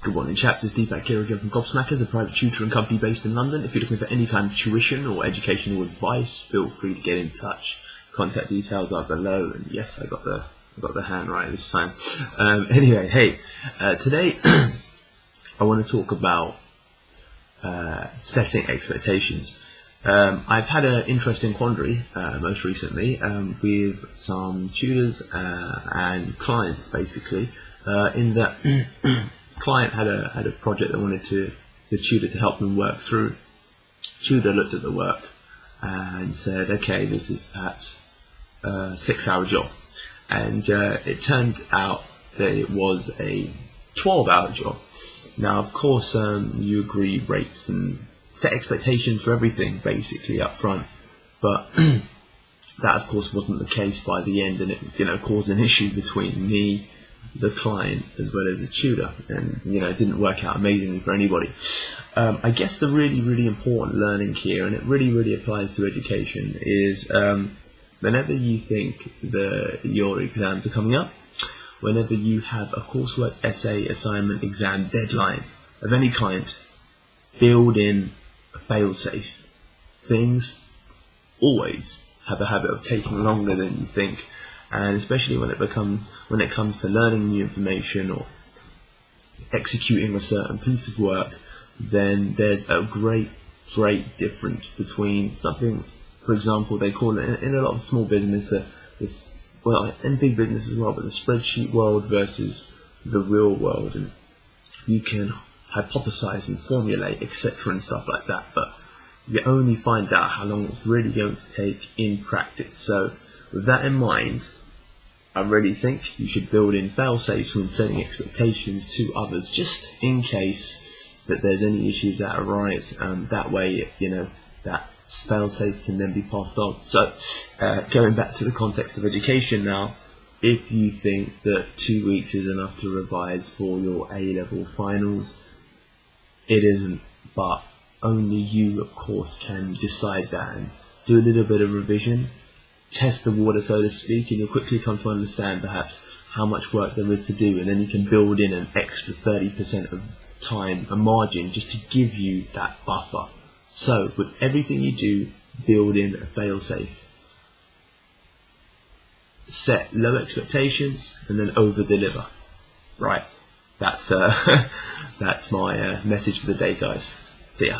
Good morning, chaps. It's Deepak here again from Gobsmackers, a private tutoring company based in London. If you're looking for any kind of tuition or educational advice, feel free to get in touch. Contact details are below. And yes, I got the hand right this time. Anyway, hey, today I want to talk about setting expectations. I've had an interesting quandary most recently with some tutors and clients, basically, in that client had a project they wanted the tutor to help them work through. Tutor looked at the work and said, okay, this is perhaps a 6-hour job, and it turned out that it was a 12-hour job. Now, of course, you agree rates and set expectations for everything basically up front, but that of course wasn't the case by the end, and it caused an issue between me, the client, as well as the tutor, and it didn't work out amazingly for anybody. I guess the really important learning here, and it really applies to education, is whenever you think your exams are coming up, whenever you have a coursework, essay, assignment, exam deadline of any kind, build in a fail-safe. Things always have a habit of taking longer than you think, and especially when it comes to learning new information or executing a certain piece of work, then there's a great difference between something, for example, they call it in a lot of small business, in big business as well, but the spreadsheet world versus the real world, and you can hypothesize and formulate, etc. and stuff like that, but you only find out how long it's really going to take in practice. So with that in mind, I really think you should build in fail-safes when setting expectations to others, just in case that there's any issues that arise. That way, that fail-safe can then be passed on. So going back to the context of education now, if you think that 2 weeks is enough to revise for your A-level finals, it isn't, but only you, of course, can decide that and do a little bit of revision, test the water, so to speak, and you'll quickly come to understand perhaps how much work there is to do, and then you can build in an extra 30% of time, a margin, just to give you that buffer. So with everything you do, build in a fail-safe. Set low expectations and then over-deliver. Right, that's my message for the day, guys. See ya.